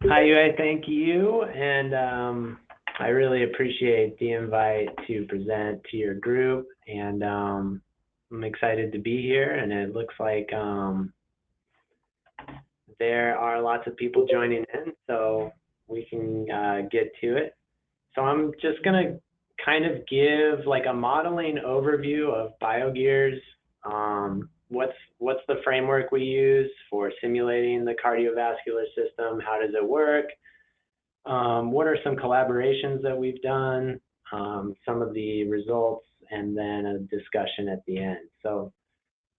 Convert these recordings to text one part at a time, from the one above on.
Hi, Yue, thank you. And I really appreciate the invite to present to your group. And I'm excited to be here. And it looks like there are lots of people joining in, so we can get to it. So I'm just going to kind of give like a modeling overview of BioGears. What's the framework we use for simulating the cardiovascular system? How does it work? What are some collaborations that we've done? Some of the results, and then a discussion at the end. So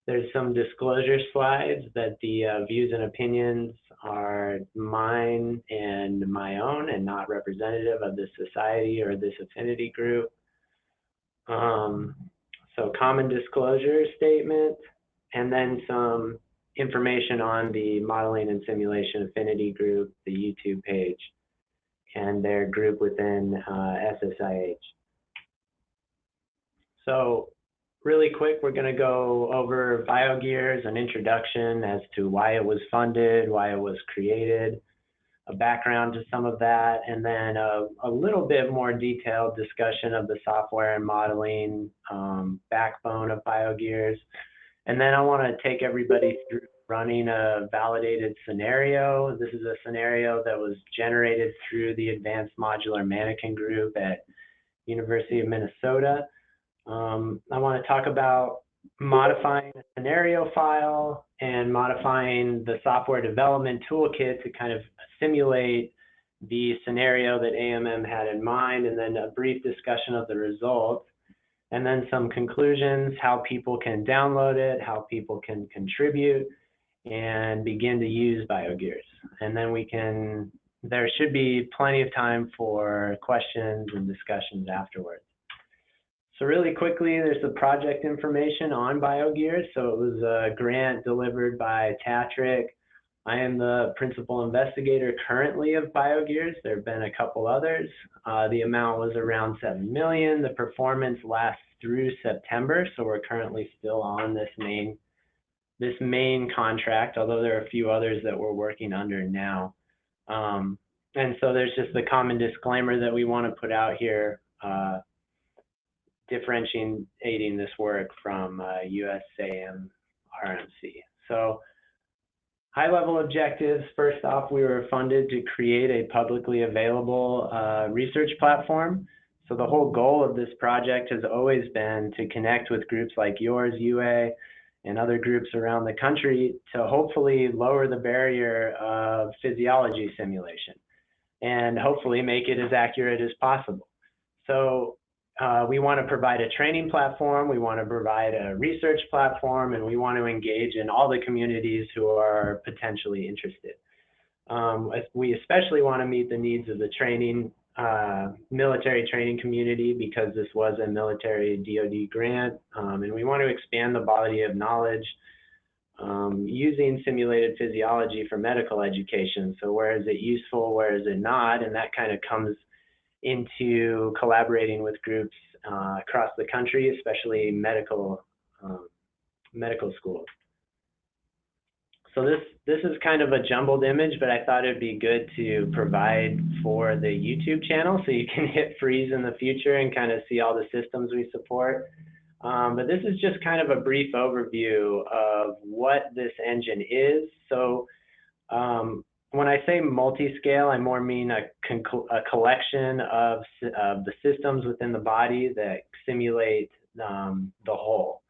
there's some disclosure slides that the views and opinions are mine and my own and not representative of this society or this affinity group. So common disclosure statement, and then some information on the Modeling and Simulation Affinity Group, the YouTube page, and their group within SSIH. So really quick, we're going to go over BioGears, an introduction as to why it was funded, why it was created, a background to some of that, and then a little bit more detailed discussion of the software and modeling backbone of BioGears. And then I want to take everybody through running a validated scenario. This is a scenario that was generated through the Advanced Modular Mannequin Group at University of Minnesota. I want to talk about modifying a scenario file and modifying the software development toolkit to kind of simulate the scenario that AMM had in mind, and then a brief discussion of the results, and then some conclusions, how people can download it, how people can contribute, and begin to use BioGears. And then there should be plenty of time for questions and discussions afterwards. So really quickly, there's the project information on BioGears. So it was a grant delivered by Tatrick. I am the principal investigator currently of BioGears. There have been a couple others. The amount was around $7 million. The performance lasts through September, so we're currently still on this main contract, although there are a few others that we're working under now. And so there's just the common disclaimer that we want to put out here, differentiating this work from USAM RMC. So high-level objectives. First off, we were funded to create a publicly available research platform. So the whole goal of this project has always been to connect with groups like yours, UA, and other groups around the country to hopefully lower the barrier of physiology simulation and hopefully make it as accurate as possible. So we want to provide a training platform, we want to provide a research platform, and we want to engage in all the communities who are potentially interested. We especially want to meet the needs of the military training community because this was a military DoD grant, and we want to expand the body of knowledge using simulated physiology for medical education. So where is it useful, where is it not? And that kind of comes into collaborating with groups across the country, especially medical schools. So this is kind of a jumbled image, but I thought it'd be good to provide for the YouTube channel so you can hit freeze in the future and kind of see all the systems we support. But this is just kind of a brief overview of what this engine is. So when I say multiscale, I more mean a collection of the systems within the body that simulate the whole.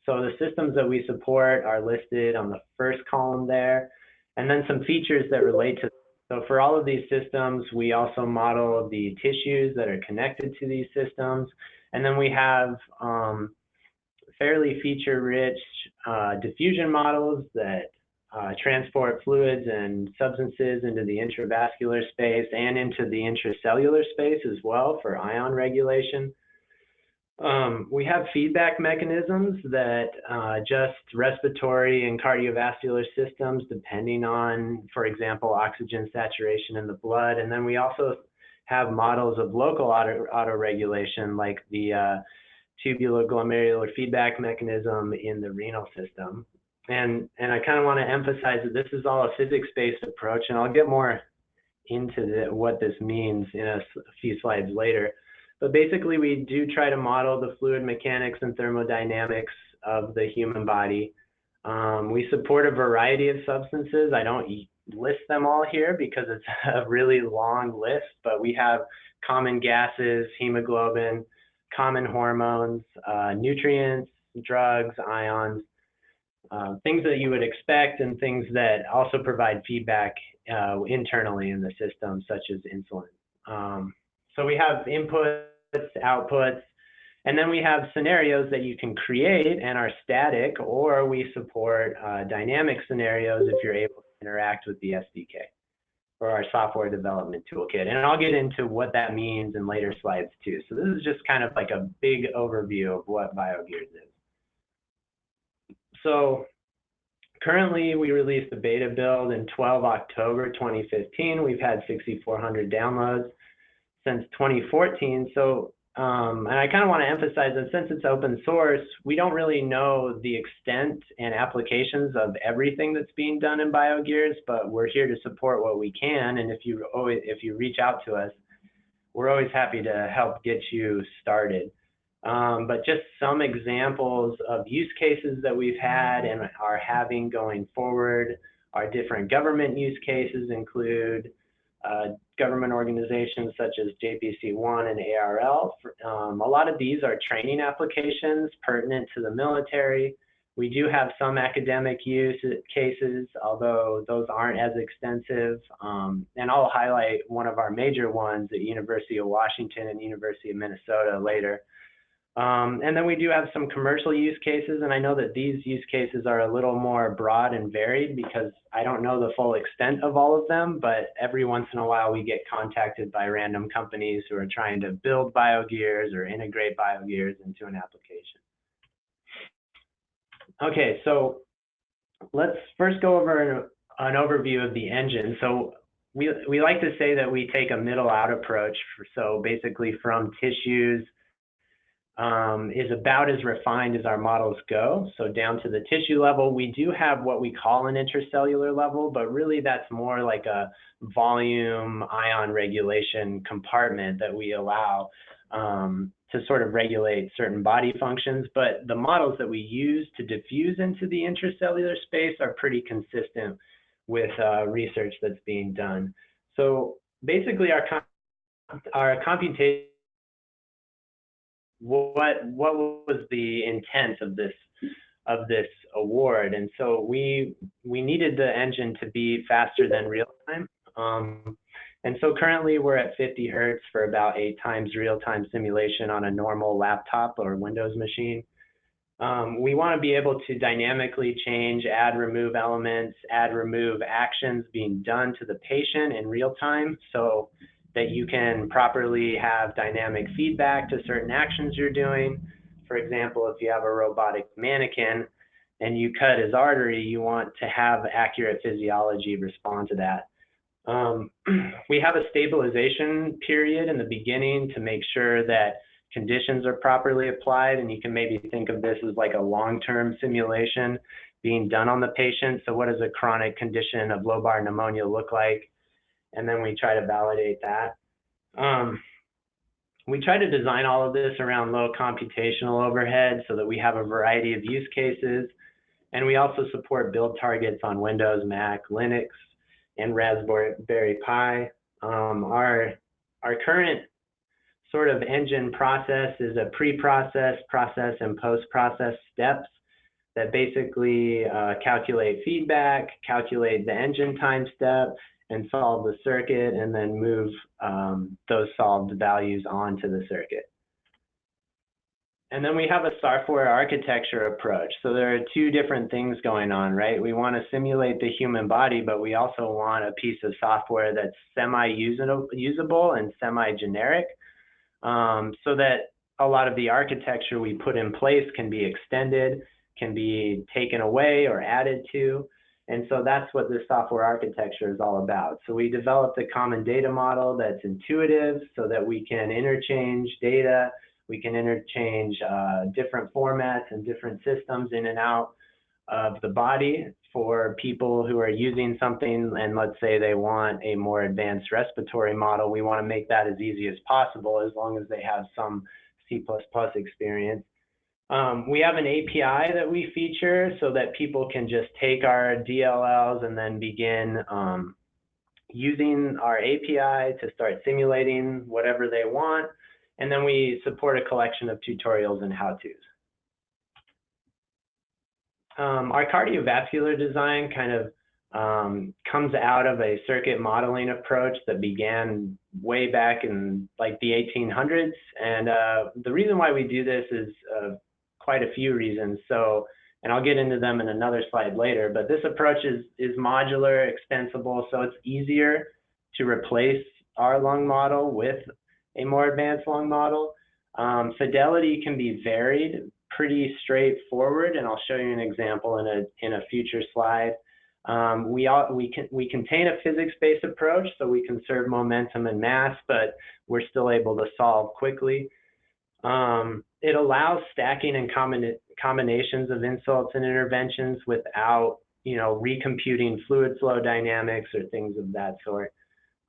So the systems that we support are listed on the first column there, and then some features that relate to. So for all of these systems, we also model the tissues that are connected to these systems, and then we have fairly feature-rich diffusion models that transport fluids and substances into the intravascular space and into the intracellular space as well for ion regulation. We have feedback mechanisms that adjust respiratory and cardiovascular systems depending on, for example, oxygen saturation in the blood. And then we also have models of local auto-regulation like the tubulo-glomerular feedback mechanism in the renal system. And I kind of want to emphasize that this is all a physics-based approach, and I'll get more into what this means in a few slides later. But basically, we do try to model the fluid mechanics and thermodynamics of the human body. We support a variety of substances. I don't list them all here because it's a really long list, but we have common gases, hemoglobin, common hormones, nutrients, drugs, ions, things that you would expect, and things that also provide feedback internally in the system, such as insulin. So we have inputs, outputs, and then we have scenarios that you can create and are static, or we support dynamic scenarios if you're able to interact with the SDK or our software development toolkit. And I'll get into what that means in later slides too. So this is just kind of like a big overview of what BioGears is. So currently, we released the beta build in 12 October 2015. We've had 6,400 downloads since 2014. So, and I kind of want to emphasize that since it's open source, we don't really know the extent and applications of everything that's being done in BioGears, but we're here to support what we can. And if you reach out to us, we're always happy to help get you started. But just some examples of use cases that we've had and are having going forward. Our different government use cases include government organizations such as JPC1 and ARL. A lot of these are training applications pertinent to the military. We do have some academic use cases, although those aren't as extensive. And I'll highlight one of our major ones at University of Washington and University of Minnesota later. And then we do have some commercial use cases, and I know that these use cases are a little more broad and varied because I don't know the full extent of all of them, but every once in a while we get contacted by random companies who are trying to build BioGears or integrate BioGears into an application. Okay, so let's first go over an overview of the engine. So we like to say that we take a middle out approach. So basically from tissues, is about as refined as our models go. So down to the tissue level, we do have what we call an intercellular level, but really that's more like a volume ion regulation compartment that we allow to sort of regulate certain body functions. But the models that we use to diffuse into the intracellular space are pretty consistent with research that's being done. So basically our computation, what was the intent of this award? And so we needed the engine to be faster than real time. And so currently we're at 50 hertz for about 8 times real-time simulation on a normal laptop or Windows machine. We want to be able to dynamically change, add, remove elements, add, remove actions being done to the patient in real time, so that you can properly have dynamic feedback to certain actions you're doing. For example, if you have a robotic mannequin and you cut his artery, you want to have accurate physiology respond to that. We have a stabilization period in the beginning to make sure that conditions are properly applied, and you can maybe think of this as like a long-term simulation being done on the patient. So what does a chronic condition of lobar pneumonia look like? And then we try to validate that. We try to design all of this around low computational overhead so that we have a variety of use cases. And we also support build targets on Windows, Mac, Linux, and Raspberry Pi. Our current sort of engine process is a pre-process, process, and post-process steps that basically calculate feedback, calculate the engine time step, and solve the circuit, and then move those solved values onto the circuit. And then we have a software architecture approach. So there are 2 different things going on, right? We want to simulate the human body, but we also want a piece of software that's semi-usable and semi-generic, so that a lot of the architecture we put in place can be extended, can be taken away or added to. And so that's what this software architecture is all about. So we developed a common data model that's intuitive so that we can interchange data, we can interchange different formats and different systems in and out of the body for people who are using something, and let's say they want a more advanced respiratory model. We want to make that as easy as possible, as long as they have some C++ experience. We have an API that we feature so that people can just take our DLLs and then begin using our API to start simulating whatever they want. And then we support a collection of tutorials and how-tos. Our cardiovascular design kind of comes out of a circuit modeling approach that began way back in like the 1800s. And the reason why we do this is quite a few reasons. So, and I'll get into them in another slide later, but this approach is modular, extensible, so it's easier to replace our lung model with a more advanced lung model. Fidelity can be varied, pretty straightforward, and I'll show you an example in a future slide. We contain a physics-based approach, so we conserve momentum and mass, but we're still able to solve quickly. It allows stacking and combinations of insults and interventions without, recomputing fluid flow dynamics or things of that sort.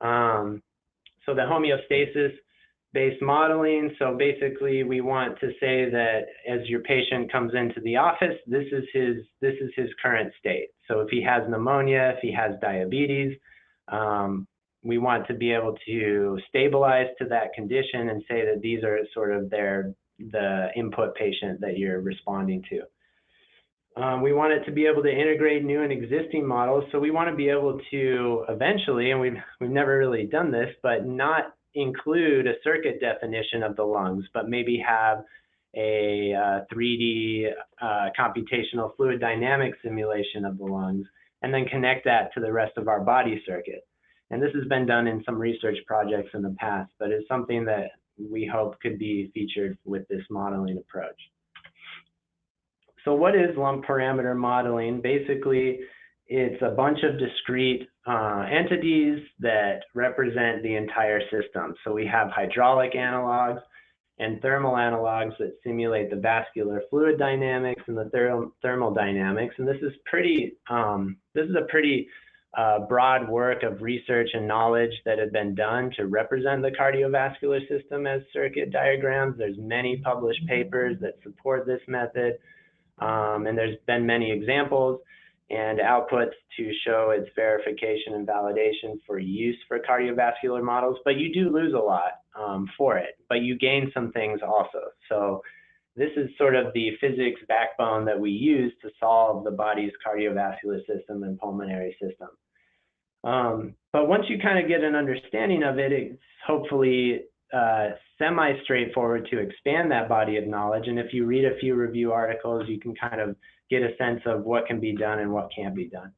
So the homeostasis-based modeling. So basically, we want to say that as your patient comes into the office, this is his current state. So if he has pneumonia, if he has diabetes, we want to be able to stabilize to that condition and say that these are sort of the input patient that you're responding to. We want it to be able to integrate new and existing models. So we want to be able to eventually, and we've never really done this, but not include a circuit definition of the lungs, but maybe have a 3D computational fluid dynamics simulation of the lungs, and then connect that to the rest of our body circuit. And this has been done in some research projects in the past, but it's something that we hope could be featured with this modeling approach. So what is LumpParameter modeling? Basically, it's a bunch of discrete entities that represent the entire system. So we have hydraulic analogs and thermal analogs that simulate the vascular fluid dynamics and the thermal dynamics. And this is a pretty broad work of research and knowledge that had been done to represent the cardiovascular system as circuit diagrams. There's many published papers that support this method, and there's been many examples and outputs to show its verification and validation for use for cardiovascular models, but you do lose a lot for it, but you gain some things also. So this is sort of the physics backbone that we use to solve the body's cardiovascular system and pulmonary system. But once you kind of get an understanding of it, it's hopefully semi-straightforward to expand that body of knowledge. And if you read a few review articles, you can kind of get a sense of what can be done and what can't be done.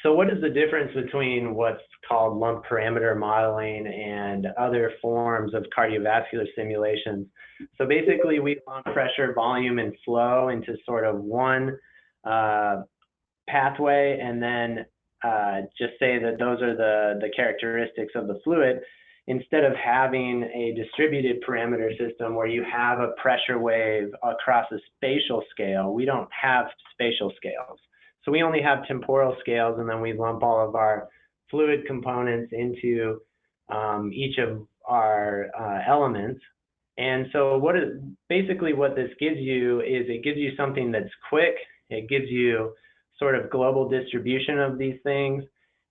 So what is the difference between what's called LumpParameter modeling and other forms of cardiovascular simulations? So basically, we lump pressure, volume, and flow into sort of one pathway, and then just say that those are the characteristics of the fluid, instead of having a distributed parameter system where you have a pressure wave across a spatial scale. We don't have spatial scales. So we only have temporal scales, and then we lump all of our fluid components into each of our elements. And so basically what this gives you is it gives you something that's quick. It gives you sort of global distribution of these things,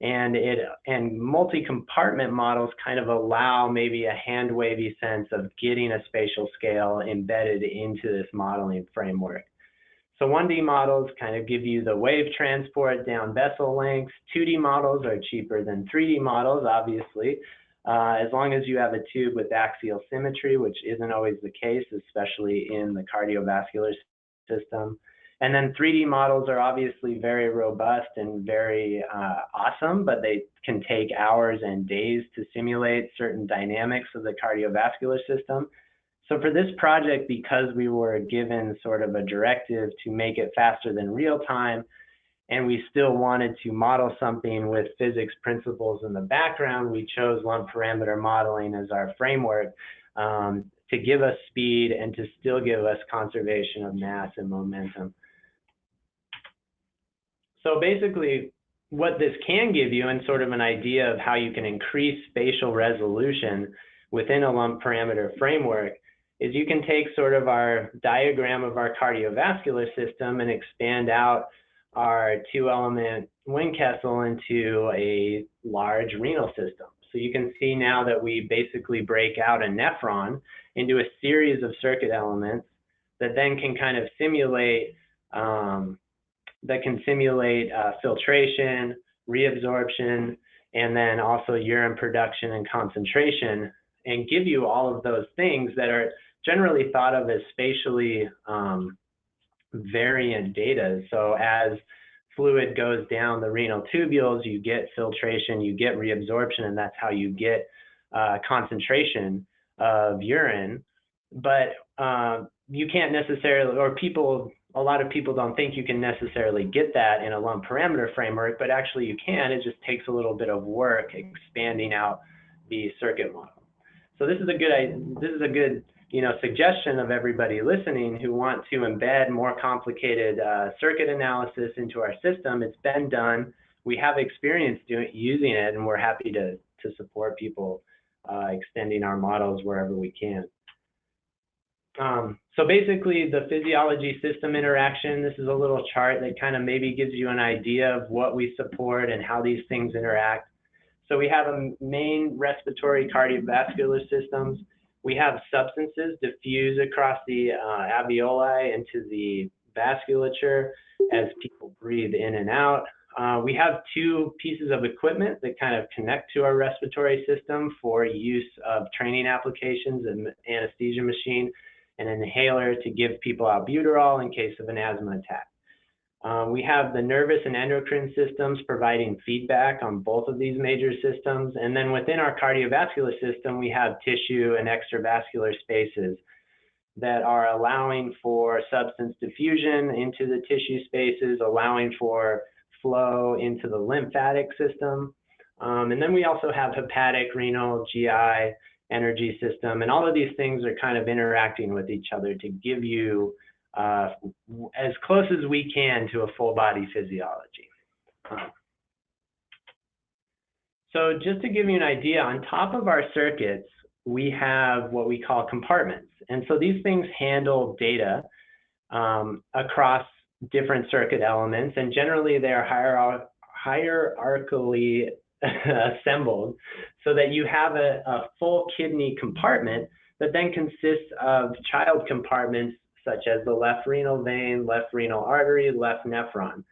and multi-compartment models kind of allow maybe a hand-wavy sense of getting a spatial scale embedded into this modeling framework. So 1D models kind of give you the wave transport down vessel lengths. 2D models are cheaper than 3D models, obviously, as long as you have a tube with axial symmetry, which isn't always the case, especially in the cardiovascular system. And then 3D models are obviously very robust and very awesome, but they can take hours and days to simulate certain dynamics of the cardiovascular system. So for this project, because we were given sort of a directive to make it faster than real time, and we still wanted to model something with physics principles in the background, we chose LumpParameter modeling as our framework to give us speed and to still give us conservation of mass and momentum. So basically, what this can give you, and sort of an idea of how you can increase spatial resolution within a lump parameter framework, is you can take sort of our diagram of our cardiovascular system and expand out our two-element Wien Kessel into a large renal system. So you can see now that we basically break out a nephron into a series of circuit elements that then can kind of simulate filtration, reabsorption, and then also urine production and concentration, and give you all of those things that are generally thought of as spatially variant data. So as fluid goes down the renal tubules, you get filtration, you get reabsorption, and that's how you get concentration of urine. But you can't necessarily, or a lot of people don't think you can necessarily get that in a lump parameter framework, but actually you can. It just takes a little bit of work expanding out the circuit model. So this is a good suggestion of everybody listening who want to embed more complicated circuit analysis into our system. It's been done. We have experience using it, and we're happy to support people extending our models wherever we can. So basically, the physiology system interaction, this is a little chart that kind of maybe gives you an idea of what we support and how these things interact. So we have a main respiratory cardiovascular systems. We have substances diffuse across the alveoli into the vasculature as people breathe in and out. We have two pieces of equipment that kind of connect to our respiratory system for use of training applications, an anesthesia machine, an inhaler to give people albuterol in case of an asthma attack. We have the nervous and endocrine systems providing feedback on both of these major systems. And then within our cardiovascular system, we have tissue and extravascular spaces that are allowing for substance diffusion into the tissue spaces, allowing for flow into the lymphatic system. And then we also have hepatic, renal, GI, energy system. And all of these things are kind of interacting with each other to give you as close as we can to a full body physiology. So just to give you an idea, on top of our circuits, we have what we call compartments. And so these things handle data across different circuit elements, and generally they are hierarchically assembled so that you have a full kidney compartment that then consists of child compartments such as the left renal vein, left renal artery, left nephron.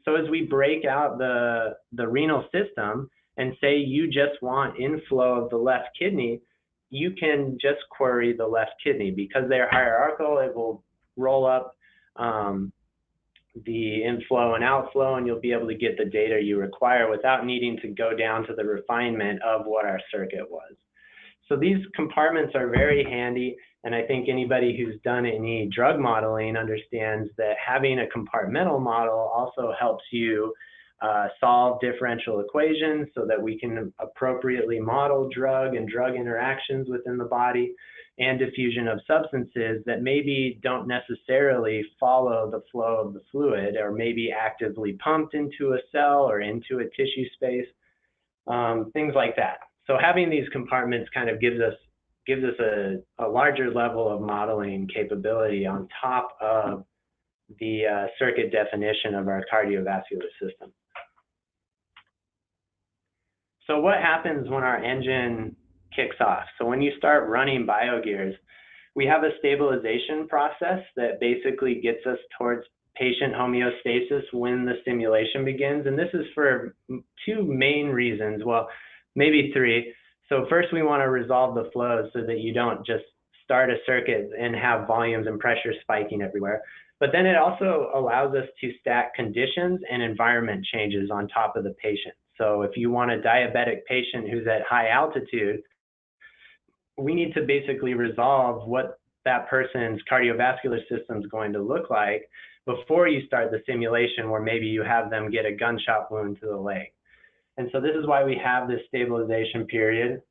So as we break out the renal system and say you just want inflow of the left kidney, you can just query the left kidney. Because they're hierarchical, it will roll up the inflow and outflow, and you'll be able to get the data you require without needing to go down to the refinement of what our circuit was. So these compartments are very handy, and I think anybody who's done any drug modeling understands that having a compartmental model also helps you solve differential equations so that we can appropriately model drug and drug interactions within the body, and diffusion of substances that maybe don't necessarily follow the flow of the fluid, or maybe actively pumped into a cell or into a tissue space, things like that. So having these compartments kind of gives us a larger level of modeling capability on top of the circuit definition of our cardiovascular system. So what happens when our engine kicks off? So when you start running BioGears, we have a stabilization process that basically gets us towards patient homeostasis when the stimulation begins. And this is for two main reasons, well, maybe three. So first, we want to resolve the flows so that you don't just start a circuit and have volumes and pressure spiking everywhere. But then it also allows us to stack conditions and environment changes on top of the patient. So if you want a diabetic patient who's at high altitude, we need to basically resolve what that person's cardiovascular system is going to look like before you start the simulation, where maybe you have them get a gunshot wound to the leg. And so this is why we have this stabilization period.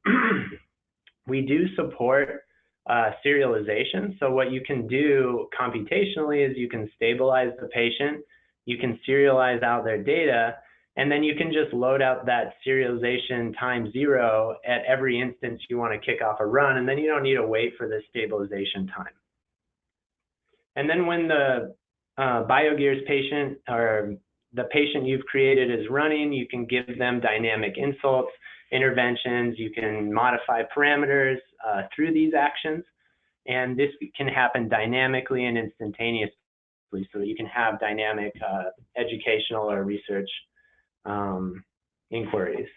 We do support serialization. So what you can do computationally is you can stabilize the patient, you can serialize out their data, and then you can just load out that serialization time 0 at every instance you want to kick off a run, and then you don't need to wait for the stabilization time. And then when the BioGears patient or the patient you've created is running, you can give them dynamic insults, interventions, you can modify parameters through these actions, and this can happen dynamically and instantaneously, so that you can have dynamic educational or research inquiries.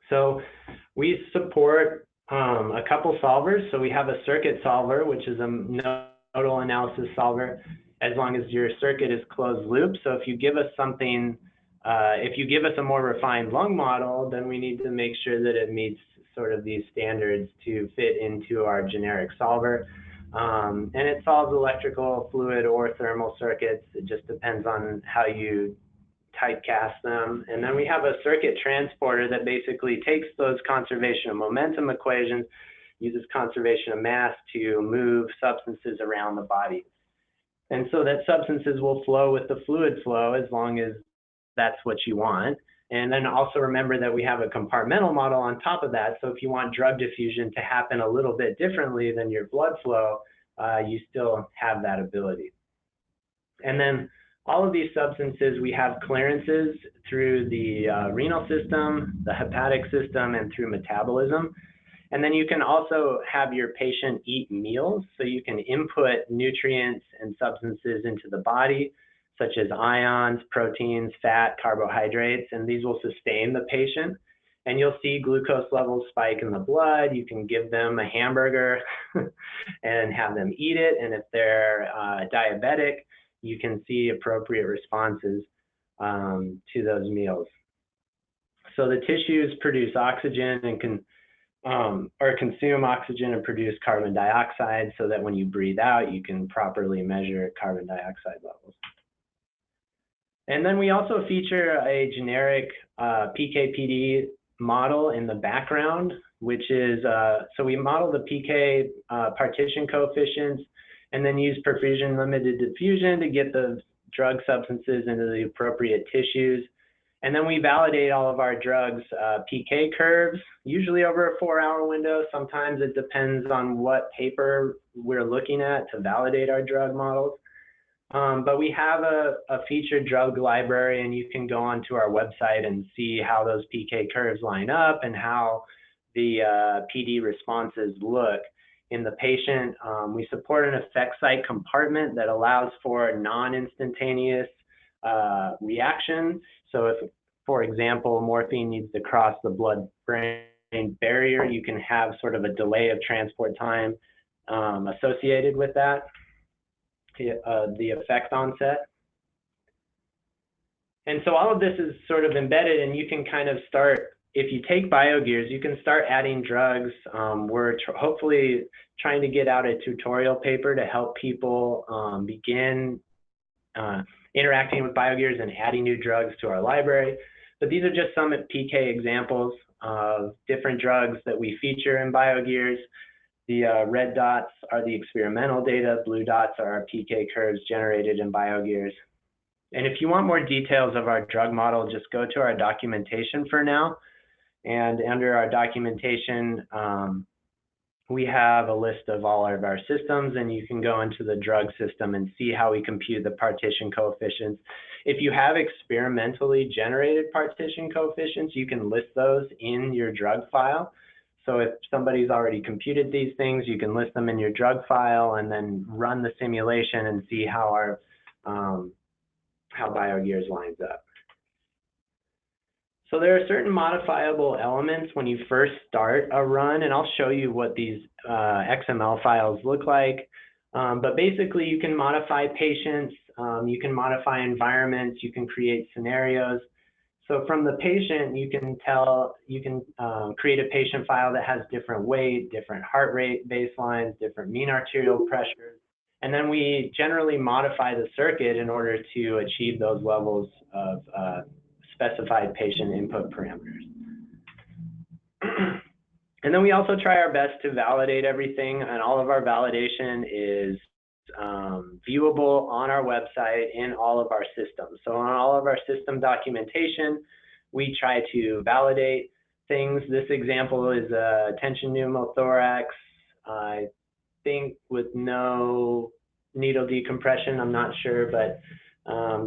So we support a couple solvers. So we have a circuit solver, which is a nodal analysis solver, as long as your circuit is closed loop. So if you give us something, if you give us a more refined lung model, then we need to make sure that it meets sort of these standards to fit into our generic solver. And it solves electrical, fluid, or thermal circuits. It just depends on how you typecast them. And then we have a circuit transporter that basically takes those conservation of momentum equations, uses conservation of mass to move substances around the body. And so that substances will flow with the fluid flow as long as that's what you want. And then also remember that we have a compartmental model on top of that. So if you want drug diffusion to happen a little bit differently than your blood flow, you still have that ability. And then all of these substances, we have clearances through the renal system, the hepatic system, and through metabolism. And then you can also have your patient eat meals. So you can input nutrients and substances into the body, such as ions, proteins, fat, carbohydrates, and these will sustain the patient. And you'll see glucose levels spike in the blood. You can give them a hamburger and have them eat it. And if they're diabetic, you can see appropriate responses to those meals. So the tissues produce oxygen and can or consume oxygen and produce carbon dioxide, so that when you breathe out, you can properly measure carbon dioxide levels. And then we also feature a generic PKPD model in the background, which is, so we model the PK partition coefficients and then use perfusion limited diffusion to get the drug substances into the appropriate tissues. And then we validate all of our drugs PK curves, usually over a 4-hour window. Sometimes it depends on what paper we're looking at to validate our drug models. But we have a featured drug library, and you can go onto our website and see how those PK curves line up and how the PD responses look in the patient. We support an effect site compartment that allows for non-instantaneous reaction. So if, for example, morphine needs to cross the blood-brain barrier, you can have sort of a delay of transport time associated with that, the effect onset. And so all of this is sort of embedded, and you can kind of start, if you take BioGears, you can start adding drugs. We're hopefully trying to get out a tutorial paper to help people begin interacting with BioGears and adding new drugs to our library. But these are just some PK examples of different drugs that we feature in BioGears. The red dots are the experimental data, blue dots are our PK curves generated in BioGears. And if you want more details of our drug model, just go to our documentation for now. And under our documentation, we have a list of all of our systems, and you can go into the drug system and see how we compute the partition coefficients. If you have experimentally generated partition coefficients, you can list those in your drug file. So if somebody's already computed these things, you can list them in your drug file and then run the simulation and see how our how BioGears lines up. So there are certain modifiable elements when you first start a run, and I'll show you what these XML files look like. But basically, you can modify patients, you can modify environments, you can create scenarios. So from the patient, you can create a patient file that has different weight, different heart rate baselines, different mean arterial pressures. And then we generally modify the circuit in order to achieve those levels of specified patient input parameters. And then we also try our best to validate everything, and all of our validation is viewable on our website in all of our systems. So on all of our system documentation, we try to validate things. This example is a tension pneumothorax, I think with no needle decompression, I'm not sure, but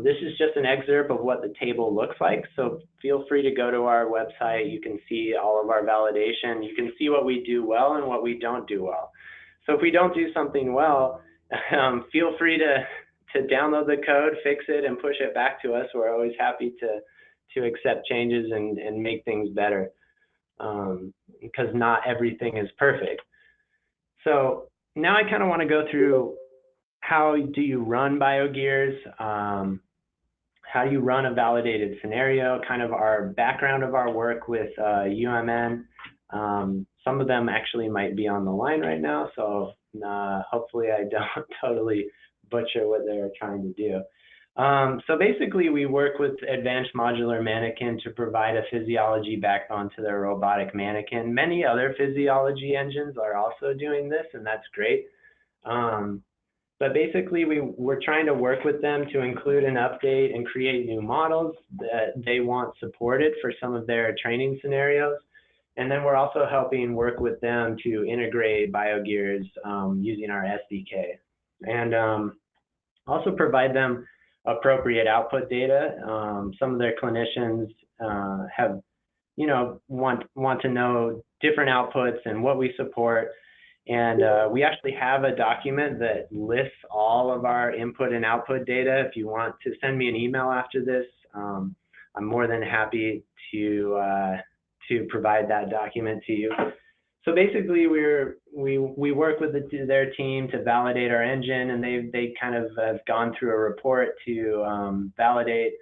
this is just an excerpt of what the table looks like. So feel free to go to our website. You can see all of our validation. You can see what we do well and what we don't do well. So if we don't do something well, feel free to download the code, fix it, and push it back to us. We're always happy to accept changes and make things better, because not everything is perfect. So now I kind of want to go through how do you run BioGears, how do you run a validated scenario, kind of our background of our work with UMN. Some of them actually might be on the line right now, so hopefully I don't totally butcher what they're trying to do. So basically, we work with Advanced Modular Mannequin to provide a physiology backbone to their robotic mannequin. Many other physiology engines are also doing this, and that's great. But basically, we're trying to work with them to include and update and create new models that they want supported for some of their training scenarios. And then we're also helping work with them to integrate BioGears using our SDK. And also provide them appropriate output data. Some of their clinicians have, want to know different outputs and what we support. And we actually have a document that lists all of our input and output data. If you want to send me an email after this, I'm more than happy to provide that document to you. So basically, we work with their team to validate our engine, and they kind of have gone through a report to validate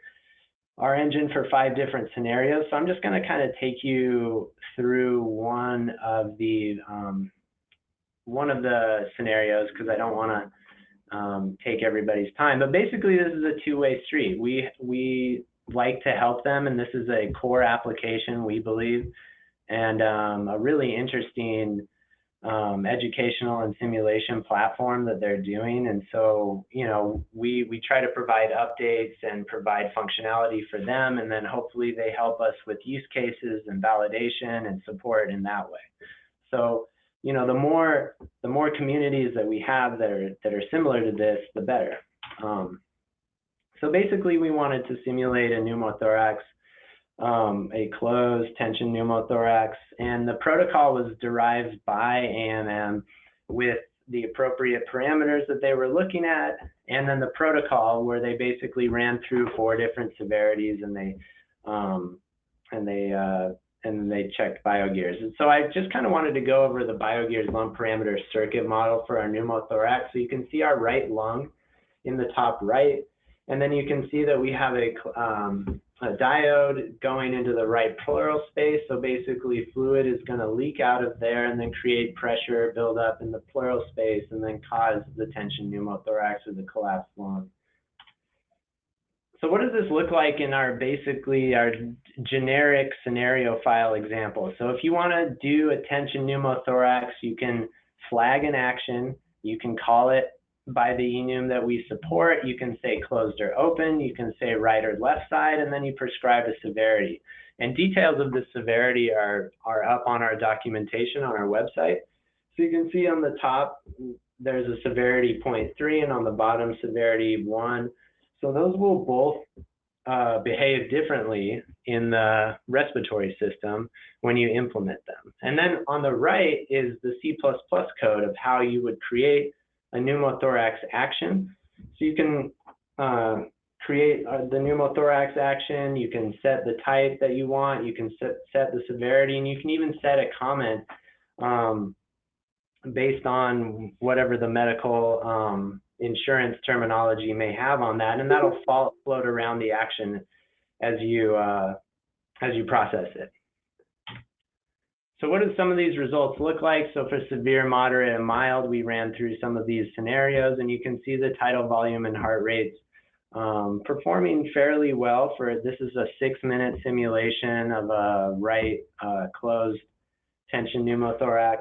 our engine for 5 different scenarios. So I'm just going to kind of take you through one of the scenarios, because I don't want to take everybody's time. But basically, this is a two-way street. We like to help them, and this is a core application, we believe, and a really interesting educational and simulation platform that they're doing. And so, we try to provide updates and provide functionality for them, and then hopefully they help us with use cases and validation and support in that way. So, the more communities that we have that are similar to this, the better. So basically, we wanted to simulate a pneumothorax, a closed tension pneumothorax, and the protocol was derived by AMM with the appropriate parameters that they were looking at, and then the protocol where they basically ran through 4 different severities, and they checked BioGears. And so I just kind of wanted to go over the BioGears LumpParameter circuit model for our pneumothorax. So you can see our right lung in the top right, and then you can see that we have a diode going into the right pleural space. So basically, fluid is going to leak out of there and then create pressure, build up in the pleural space, and then cause the tension pneumothorax or the collapsed lung. So what does this look like in our generic scenario file example? So if you want to do a tension pneumothorax, you can flag an action. You can call it by the enum that we support. You can say closed or open. You can say right or left side, and then you prescribe a severity. And details of the severity are up on our documentation on our website. So you can see on the top, there's a severity 0.3, and on the bottom, severity 1. So those will both behave differently in the respiratory system when you implement them. And then on the right is the C++ code of how you would create a pneumothorax action. So you can create the pneumothorax action, you can set the type that you want, you can set the severity, and you can even set a comment based on whatever the medical insurance terminology may have on that, and that'll float around the action as you process it. So what do some of these results look like? So for severe, moderate, and mild, we ran through some of these scenarios, and you can see the tidal volume and heart rates performing fairly well. This is a 6-minute simulation of a right closed tension pneumothorax.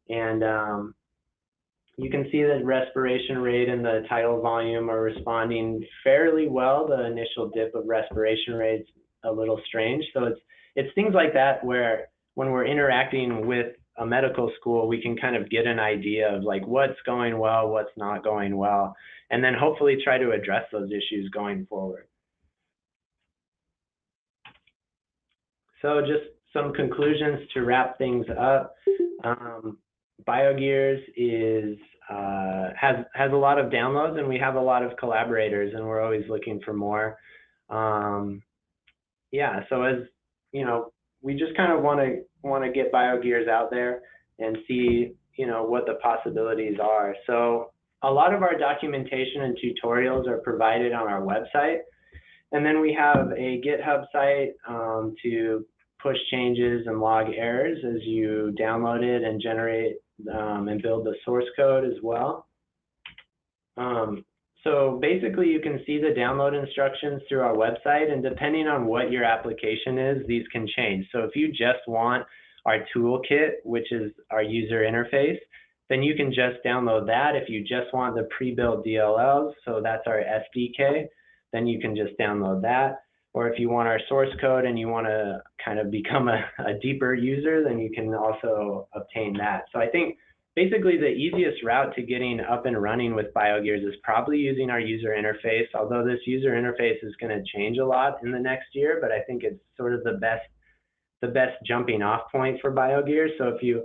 And you can see that respiration rate and the tidal volume are responding fairly well. The initial dip of respiration rate's a little strange. So it's things like that where when we're interacting with a medical school, we can kind of get an idea of like what's going well, what's not going well, and then hopefully try to address those issues going forward. So just some conclusions to wrap things up. BioGears has a lot of downloads, and we have a lot of collaborators, and we're always looking for more. Yeah, so as you know, we just kind of want to get BioGears out there and see what the possibilities are. So a lot of our documentation and tutorials are provided on our website, and then we have a GitHub site to push changes and log errors as you download it and generate and build the source code as well. So basically you can see the download instructions through our website, and depending on what your application is, these can change. So if you just want our toolkit, which is our user interface, then you can just download that. If you just want the pre-built DLLs, so that's our SDK, then you can just download that. Or if you want our source code and you want to kind of become a deeper user, then you can also obtain that. So I think basically the easiest route to getting up and running with BioGears is probably using our user interface, although this user interface is going to change a lot in the next year, but I think it's sort of the best jumping off point for BioGears. So if you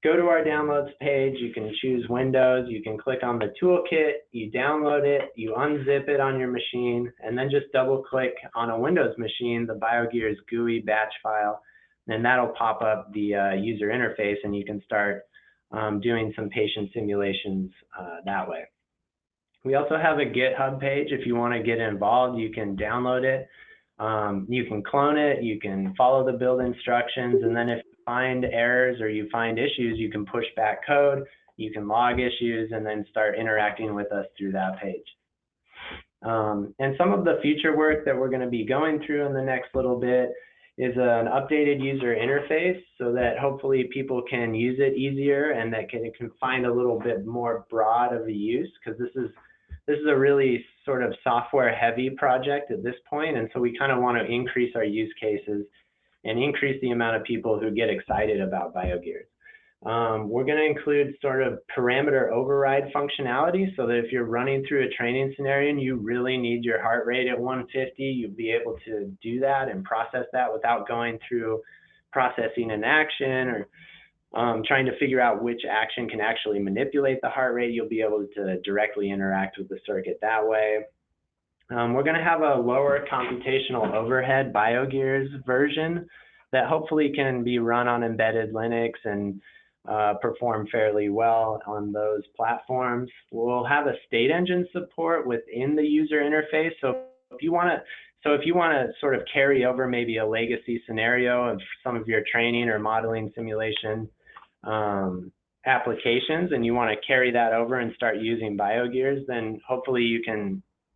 go to our downloads page, you can choose Windows, you can click on the toolkit, you download it, you unzip it on your machine, and then just double click on a Windows machine, the BioGears GUI batch file, and that'll pop up the user interface, and you can start doing some patient simulations that way. We also have a GitHub page. If you want to get involved, you can download it. You can clone it, you can follow the build instructions, and then if you find errors or you find issues, you can push back code, you can log issues, and then start interacting with us through that page. And some of the future work that we're going to be going through in the next little bit is an updated user interface so that hopefully people can use it easier and that it can find a little bit more broad of a use, because this is a really sort of software heavy project at this point, and so we kind of want to increase our use cases and increase the amount of people who get excited about BioGears. We're going to include sort of parameter override functionality so that if you're running through a training scenario and you really need your heart rate at 150, you'll be able to do that and process that without going through processing an action or trying to figure out which action can actually manipulate the heart rate. You'll be able to directly interact with the circuit that way. We're going to have a lower computational overhead BioGears version that hopefully can be run on embedded Linux and perform fairly well on those platforms. We'll have a state engine support within the user interface. So if you want to sort of carry over maybe a legacy scenario of some of your training or modeling simulation applications, and you want to carry that over and start using BioGears, then hopefully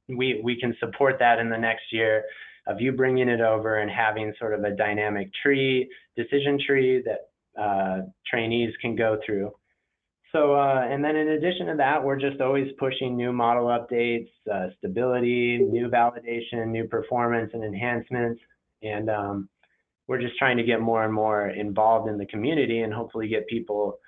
we can support that in the next year of you bringing it over and having sort of a dynamic decision tree that trainees can go through. So, and then in addition to that, we're just always pushing new model updates, stability, new validation, new performance and enhancements. And we're just trying to get more and more involved in the community and hopefully get people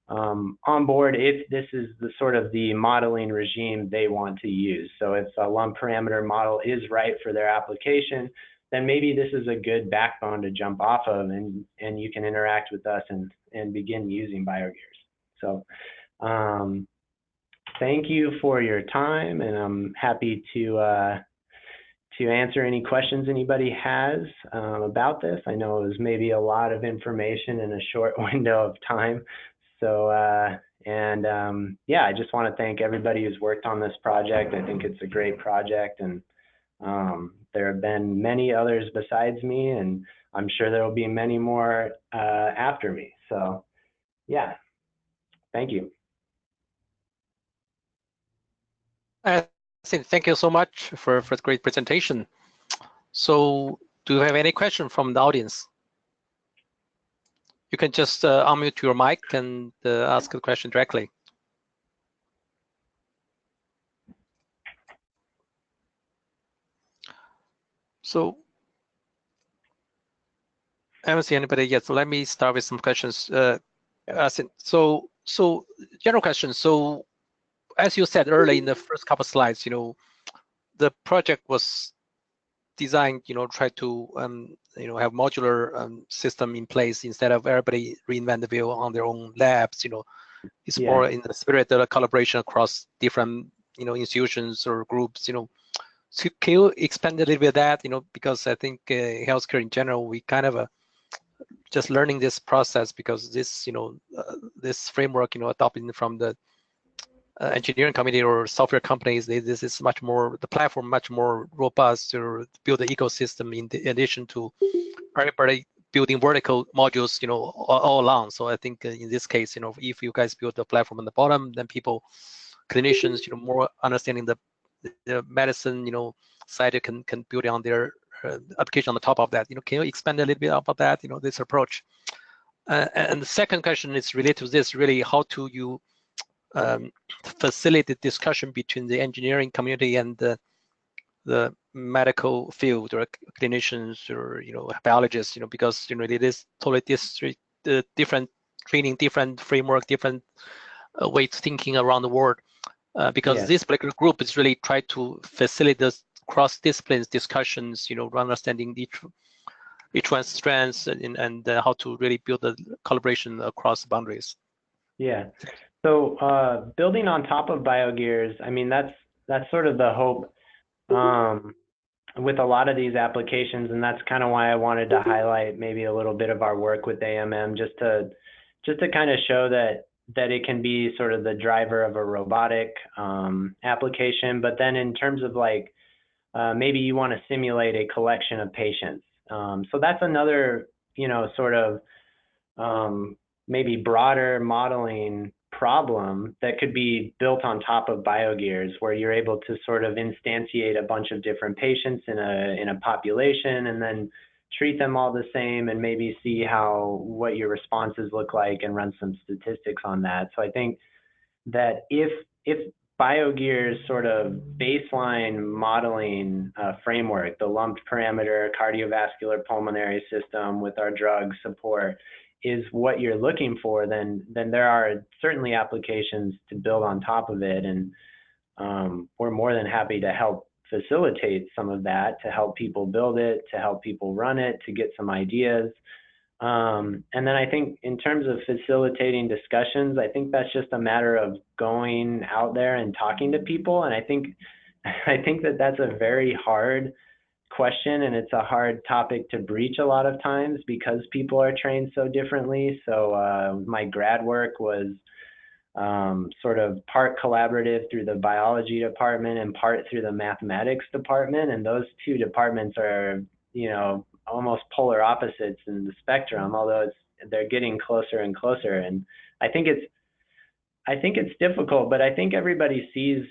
on board if this is the sort of the modeling regime they want to use. So if a LumpParameter model is right for their application, then maybe this is a good backbone to jump off of, and you can interact with us and begin using BioGears. So thank you for your time, and I'm happy to answer any questions anybody has about this. I know it was maybe a lot of information in a short window of time. So, yeah, I just want to thank everybody who's worked on this project. I think it's a great project, and there have been many others besides me, and I'm sure there will be many more after me. So, yeah, thank you. Thank you so much for the great presentation. So, do you have any question from the audience? you can just unmute your mic and ask the question directly. So I haven't seen anybody yet. So let me start with some questions. So general questions. So as you said earlier in the first couple of slides, the project was designed, try to have modular system in place instead of everybody reinvent the wheel on their own labs. It's more in the spirit of collaboration across different institutions or groups. So can you expand a little bit of that? Because I think healthcare in general, we kind of just learning this process, because this this framework adopted from the engineering community or software companies, this is much more, the platform much more robust to build the ecosystem in addition to everybody building vertical modules all along. So I think in this case, if you guys build the platform on the bottom, then people, clinicians, more understanding the medicine side, can build on their application on the top of that. Can you expand a little bit about that, this approach? And the second question is related to this, really, how do you facilitate discussion between the engineering community and the medical field, or clinicians, or biologists, because it is totally different training, different framework, different ways of thinking around the world, because this particular group is really try to facilitate this cross-disciplines discussions, understanding each one's strengths and how to really build a collaboration across boundaries. Yeah. So building on top of BioGears, I mean, that's sort of the hope with a lot of these applications, and that's kind of why I wanted to highlight maybe a little bit of our work with AMM, just to kind of show that it can be sort of the driver of a robotic application. But then in terms of like maybe you want to simulate a collection of patients. So that's another, sort of maybe broader modeling problem that could be built on top of BioGears, where you're able to sort of instantiate a bunch of different patients in a population, and then treat them all the same, and maybe see what your responses look like, and run some statistics on that. So I think that if BioGears sort of baseline modeling framework, the LumpParameter cardiovascular pulmonary system with our drug support, is what you're looking for, then there are certainly applications to build on top of it, and we're more than happy to help facilitate some of that, to help people build it, to help people run it, to get some ideas. And then I think in terms of facilitating discussions, I think that's just a matter of going out there and talking to people. And I think that that's a very hard question, and it's a hard topic to breach a lot of times, because people are trained so differently. So my grad work was sort of part collaborative through the biology department and part through the mathematics department, and those two departments are almost polar opposites in the spectrum, although they're getting closer and closer. And I think it's difficult, but I think everybody sees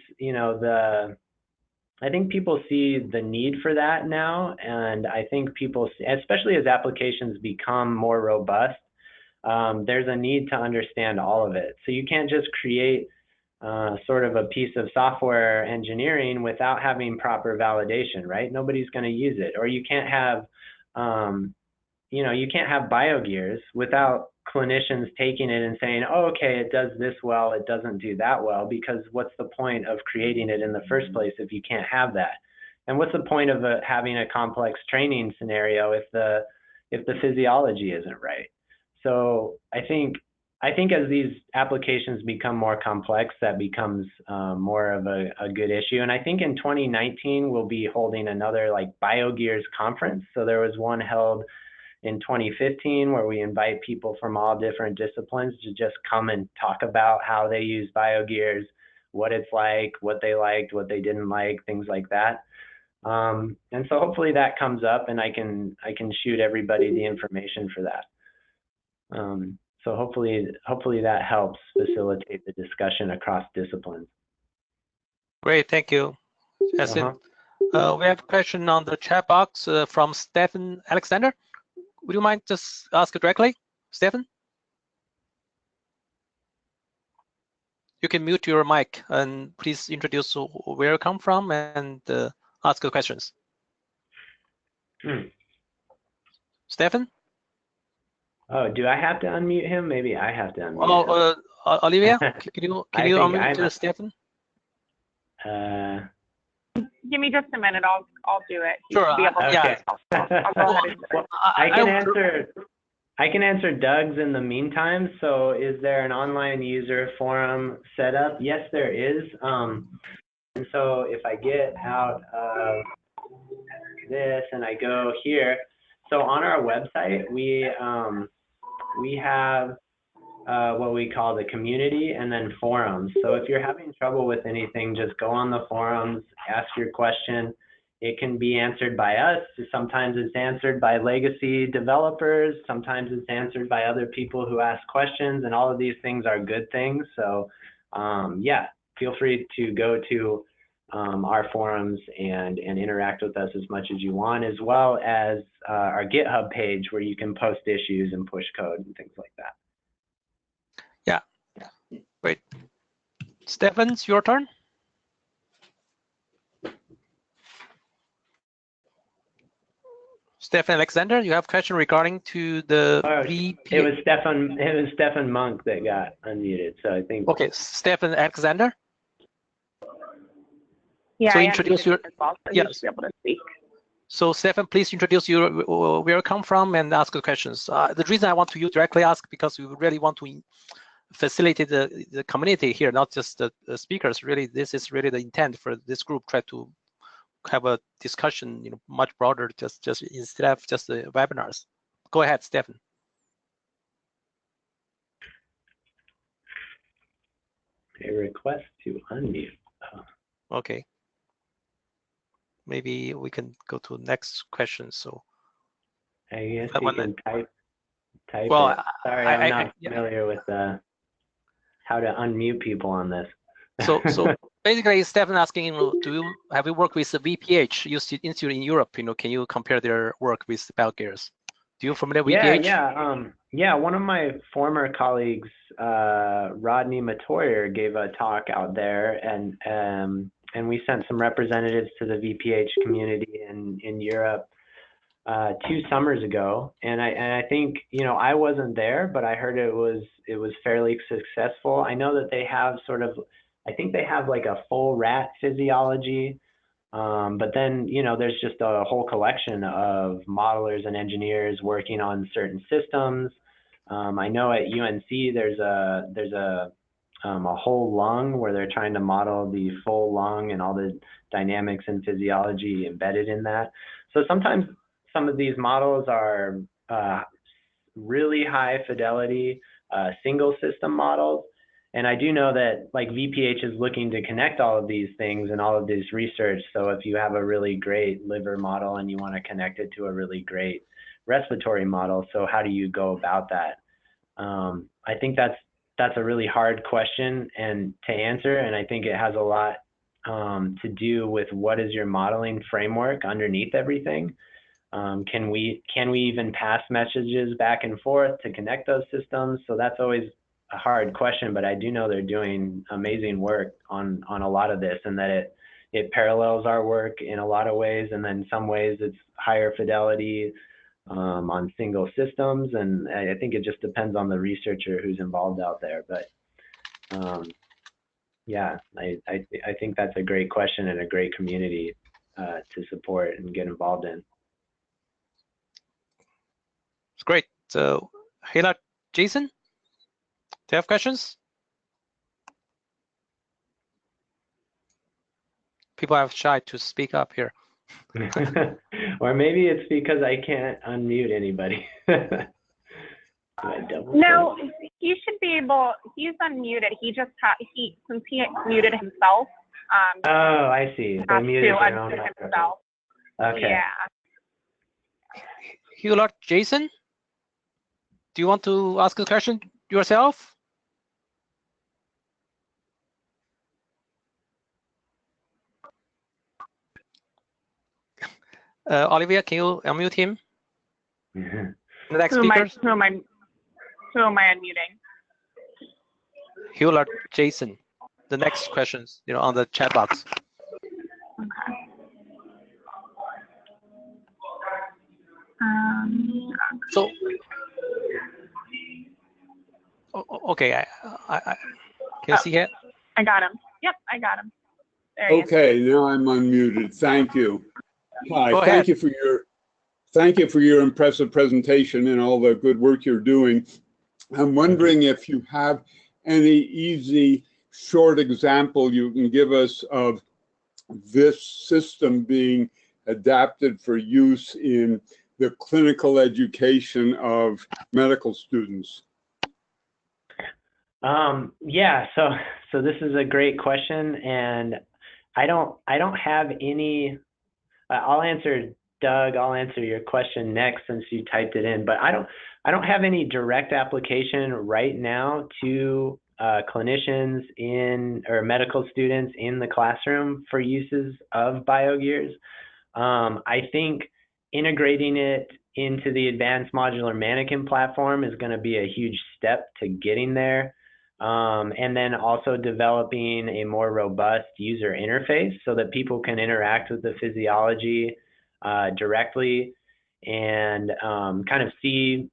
I think people see the need for that now, and I think people, especially as applications become more robust, there's a need to understand all of it. So you can't just create sort of a piece of software engineering without having proper validation, right? Nobody's going to use it. Or you can't have, you can't have BioGears without clinicians taking it and saying, oh, okay, it does this well, it doesn't do that well, because what's the point of creating it in the first place if you can't have that? And what's the point of having a complex training scenario if the physiology isn't right? So I think as these applications become more complex, that becomes more of a good issue. And I think in 2019, we'll be holding another like BioGears conference. So there was one held in 2015 where we invite people from all different disciplines to just come and talk about how they use BioGears, what it's like, what they liked, what they didn't like, things like that. And so hopefully that comes up, and I can shoot everybody the information for that. So hopefully that helps facilitate the discussion across disciplines. Great, thank you, Justin. We have a question on the chat box from Stephen Alexander. Would you mind just ask it directly? Stefan? You can mute your mic and please introduce where you come from and ask the questions. Stefan? Oh, do I have to unmute him? Maybe I have to unmute him. Olivia, can you unmute Stefan? Give me just a minute. I'll do it. Sure. Okay. I'll go ahead and do it. I can answer Doug's in the meantime. So, is there an online user forum set up? Yes, there is. And so, if I get out of this and I go here, so on our website we have what we call the community and then forums. So if you're having trouble with anything, just go on the forums, ask your question. It can be answered by us. Sometimes it's answered by legacy developers. Sometimes it's answered by other people who ask questions, and all of these things are good things. So yeah, feel free to go to our forums and interact with us as much as you want, as well as our GitHub page where you can post issues and push code and things like that. Yeah, great. Stefan, it's your turn. Stefan Alexander, you have a question regarding to the It was Stefan Monk that got unmuted, so I think. Okay, Stefan Alexander. Yeah, so introduce your. Well, so yes. Be able to speak. So Stefan, please introduce where you come from and ask the questions. The reason I want you directly ask because we really want to facilitate the community here, not just the speakers. Really, this is really the intent for this group. Try to have a discussion, much broader, just instead of just the webinars. Go ahead, Stefan. A request to unmute. Oh. Okay. Maybe we can go to next question. So I guess you can type well, it. Sorry, I'm not familiar with how to unmute people on this. So basically, Stefan asking, have you worked with the VPH institute in Europe? Can you compare their work with BioGears? Do you familiar with VPH? Yeah. One of my former colleagues, Rodney Matoyer, gave a talk out there, and we sent some representatives to the VPH community in Europe 2 summers ago. And I think I wasn't there, but I heard it was fairly successful. I know that they have I think they have like a full rat physiology, but then there's just a whole collection of modelers and engineers working on certain systems. I know at UNC there's a whole lung where they're trying to model the full lung and all the dynamics and physiology embedded in that. So sometimes some of these models are really high fidelity single system models. And I do know that like VPH is looking to connect all of these things and all of this research. So if you have a really great liver model and you want to connect it to a really great respiratory model, so how do you go about that? I think that's a really hard question and to answer, and I think it has a lot to do with what is your modeling framework underneath everything. Can we even pass messages back and forth to connect those systems? So that's always a hard question, but I do know they're doing amazing work on a lot of this, and that it parallels our work in a lot of ways, and then some ways it's higher fidelity on single systems, and I think it just depends on the researcher who's involved out there. But yeah, I think that's a great question and a great community to support and get involved in. It's great. So, Hela, Jason, do you have questions? People are shy to speak up here. Or maybe it's because I can't unmute anybody. No, he should be able. He's unmuted. He just since he muted himself. Oh, I see. They muted their own himself. Okay. Yeah. Hewlett, Jason, do you want to ask a question yourself? Olivia, can you unmute him? Mm-hmm. The next speaker. Who am I? Who am I unmuting? Hewlett Jason. The next questions, on the chat box. Okay. So, okay, I can you see here? I got him. Yep, I got him. There Okay, now I'm unmuted. Thank you. Hi, Go ahead. thank you for your impressive presentation and all the good work you're doing. I'm wondering if you have any easy, short example you can give us of this system being adapted for use in the clinical education of medical students. Yeah, so this is a great question, and I don't have any. I'll answer, Doug. I'll answer your question next since you typed it in. But I don't have any direct application right now to clinicians or medical students in the classroom for uses of BioGears. I think integrating it into the advanced modular mannequin platform is going to be a huge step to getting there. And then also developing a more robust user interface so that people can interact with the physiology directly and kind of see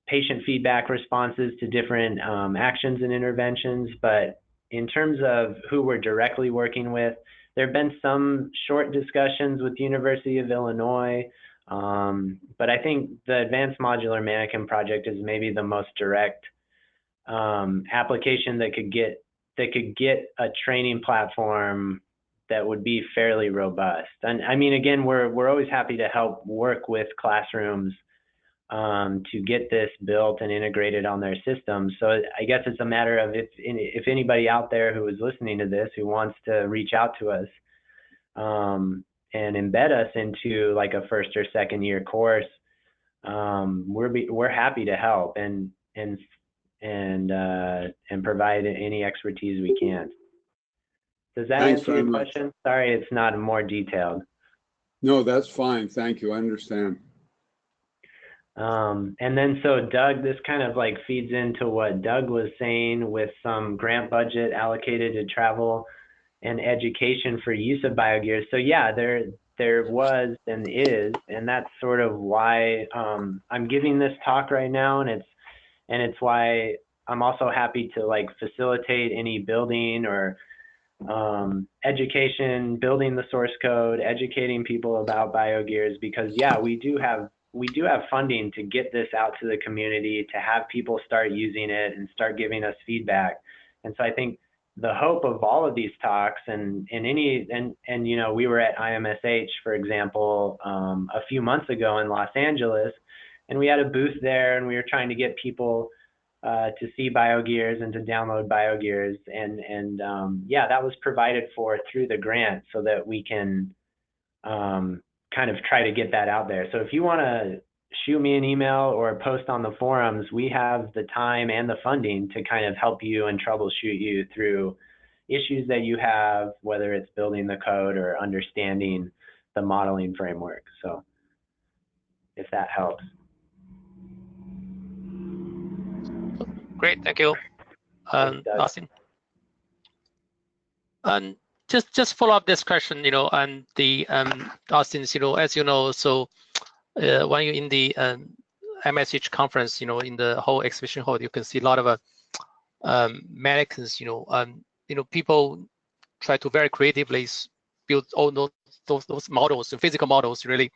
patient feedback responses to different actions and interventions. But in terms of who we're directly working with, there have been some short discussions with the University of Illinois, but I think the Advanced Modular Mannequin project is maybe the most direct application that could get a training platform that would be fairly robust. And I mean, again, we're always happy to help work with classrooms to get this built and integrated on their systems. So I guess it's a matter of if anybody out there who is listening to this who wants to reach out to us and embed us into like a first or second year course, we're happy to help and provide any expertise we can. Does that answer your question? Sorry, it's not more detailed. No, that's fine. Thank you. I understand. And then so Doug, this kind of like feeds into what Doug was saying with some grant budget allocated to travel and education for use of BioGears. So yeah, there was and is, and that's sort of why I'm giving this talk right now, and it's why I'm also happy to like facilitate any building or education, building the source code, educating people about BioGears, because yeah, we do have funding to get this out to the community, to have people start using it and start giving us feedback. And so I think the hope of all of these talks and you know, we were at IMSH, for example, a few months ago in Los Angeles, and we had a booth there, and we were trying to get people to see BioGears and to download BioGears, and yeah, that was provided for through the grant so that we can kind of try to get that out there. So if you want to shoot me an email or post on the forums, we have the time and the funding to kind of help you and troubleshoot you through issues that you have, whether it's building the code or understanding the modeling framework. So if that helps. Great, thank you, Austin. And just follow up this question, you know, and the Austin's, you know, as you know, so when you're in the MSH conference, you know, in the whole exhibition hall, you can see a lot of mannequins, you know, people try to very creatively build all those models, physical models, really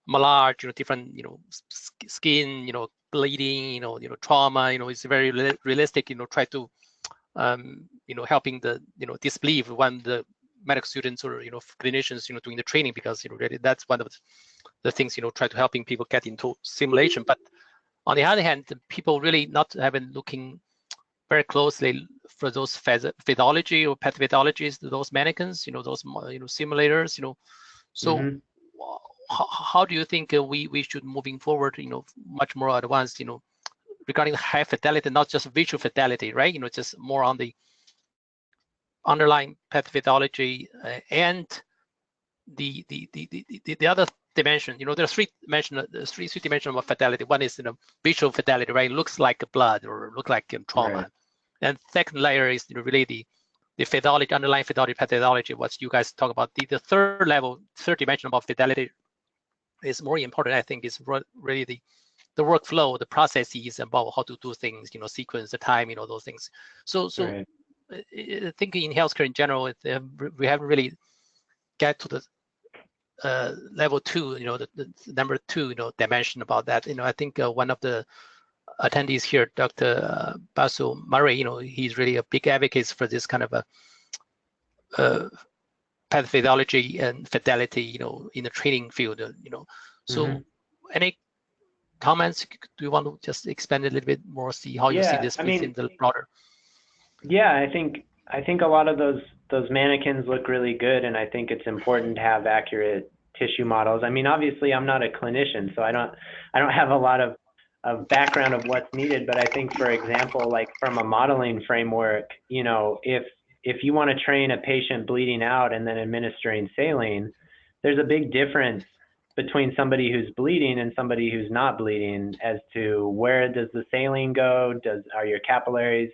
large, you know, different, you know, skin, you know, bleeding, you know, trauma, you know, it's very realistic, you know, try to, you know, helping the, you know, disbelief when the medical students or, you know, clinicians, you know, doing the training, because, you know, really that's one of the things, you know, try to helping people get into simulation. But on the other hand, the people really not having looking very closely for those physiology or pathophysiologies, those mannequins, you know, those, you know, simulators, you know, so how do you think we should moving forward, you know, much more advanced, you know, regarding high fidelity, not just visual fidelity, right? You know, just more on the underlying pathophysiology and the other dimension. There's three-dimensional fidelity. One is visual fidelity, right? It looks like blood or look like trauma. Right. And second layer is really the fidelity, underlying fidelity pathology, what you guys talk about. The third level, third dimensional fidelity is more important, I think, is really the workflow, the processes about how to do things, sequence, the time, those things. So Right. thinking in healthcare in general, we haven't really get to the level 2, the number 2, dimension about that. I think one of the attendees here, Dr. Basil Murray, he's really a big advocate for this kind of a pathophysiology and fidelity, in the training field, So any comments? Do you want to just expand a little bit more, see how you see this within the broader? Yeah, I think a lot of those mannequins look really good, and I think it's important to have accurate tissue models. I mean, obviously, I'm not a clinician, so I don't have a lot of background of what's needed, but I think, for example, like from a modeling framework, if you want to train a patient bleeding out and then administering saline, there's a big difference between somebody who's bleeding and somebody who's not bleeding as to where does the saline go, are your capillaries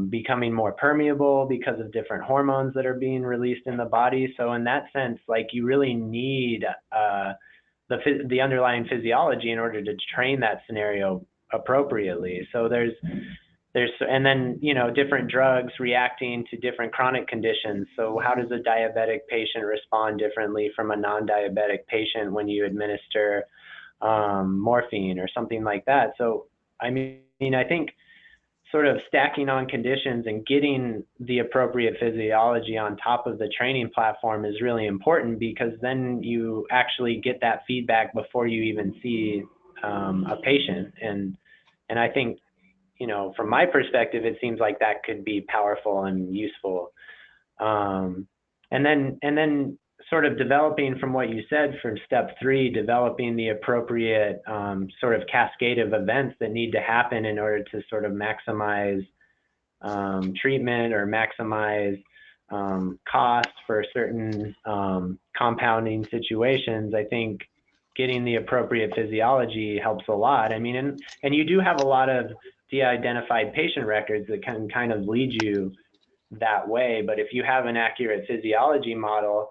becoming more permeable because of different hormones that are being released in the body. So in that sense, like, you really need the underlying physiology in order to train that scenario appropriately. So there's and then different drugs reacting to different chronic conditions. So how does a diabetic patient respond differently from a non-diabetic patient when you administer morphine or something like that? So I mean, I think sort of stacking on conditions and getting the appropriate physiology on top of the training platform is really important, because then you actually get that feedback before you even see a patient. And I think, from my perspective, it seems like that could be powerful and useful. And then sort of developing from what you said from step 3, developing the appropriate sort of cascade of events that need to happen in order to sort of maximize treatment or maximize cost for certain compounding situations. I think getting the appropriate physiology helps a lot. I mean, and you do have a lot of de-identified patient records that can kind of lead you that way. But if you have an accurate physiology model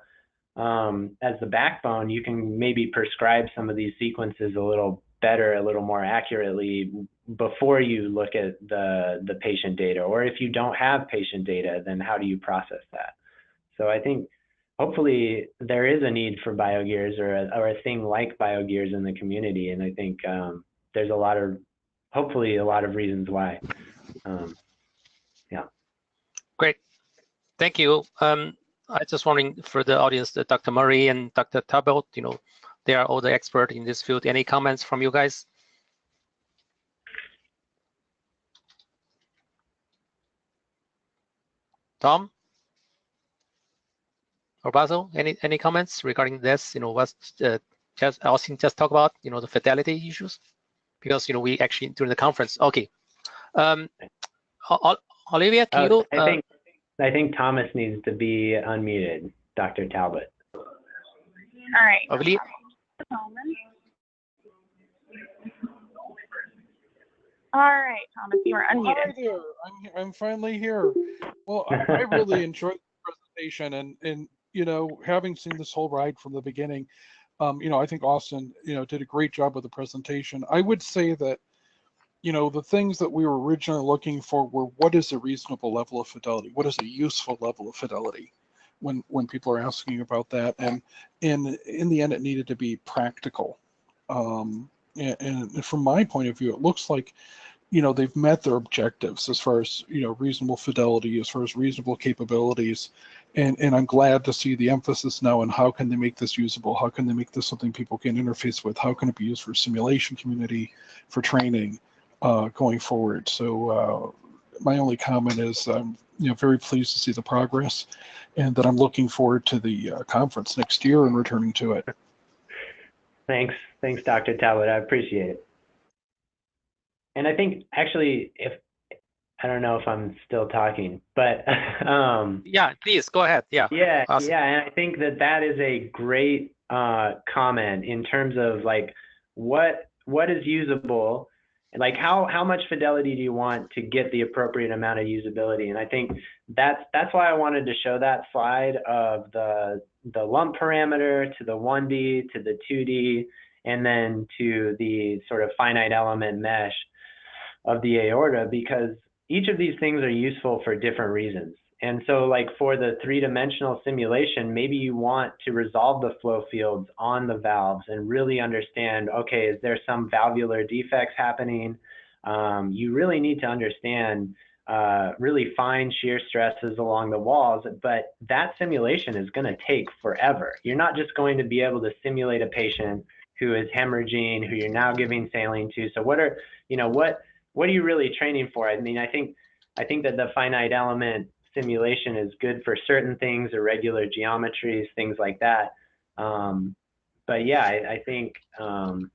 as the backbone, you can maybe prescribe some of these sequences a little better, a little more accurately before you look at the patient data. Or if you don't have patient data, then how do you process that? So I think hopefully there is a need for BioGears or a thing like BioGears in the community. And I think there's hopefully a lot of reasons why. Yeah. Great. Thank you. I just wondering for the audience, Dr. Murray and Dr. Talbot, they are all the experts in this field. Any comments from you guys? Tom or Basil, any comments regarding this? What Austin just talked about, the fidelity issues, because we actually during the conference. Okay, Olivia, can you? I think Thomas needs to be unmuted, Dr. Talbot. All right. Olivia. All right, Thomas, you are unmuted. Hi there. I'm finally here. Well, I really enjoyed the presentation, and having seen this whole ride from the beginning, I think Austin, did a great job with the presentation. I would say that, the things that we were originally looking for were, what is a reasonable level of fidelity? What is a useful level of fidelity? When people are asking about that, and in the end, it needed to be practical. And from my point of view, it looks like, they've met their objectives as far as, reasonable fidelity, as far as reasonable capabilities. And I'm glad to see the emphasis now on how can they make this usable? How can they make this something people can interface with? How can it be used for simulation community, for training going forward? So my only comment is I'm very pleased to see the progress, and that I'm looking forward to the conference next year and returning to it. Thanks, Dr. Talbot. I appreciate it. And I think actually, I don't know if I'm still talking, but yeah, please go ahead. Yeah. Yeah, awesome. Yeah, and I think that is a great comment in terms of like what is usable, like how much fidelity do you want to get the appropriate amount of usability. And I think that's why I wanted to show that slide of the lump parameter to the 1D to the 2D and then to the sort of finite element mesh of the aorta, because each of these things are useful for different reasons. And so like for the three-dimensional simulation, maybe you want to resolve the flow fields on the valves and really understand, okay, is there some valvular defects happening? You really need to understand really fine shear stresses along the walls, but that simulation is going to take forever. You're not just going to be able to simulate a patient who is hemorrhaging, who you're now giving saline to. So what are you really training for? I mean, I think that the finite element simulation is good for certain things, irregular geometries, things like that. But yeah, I think, and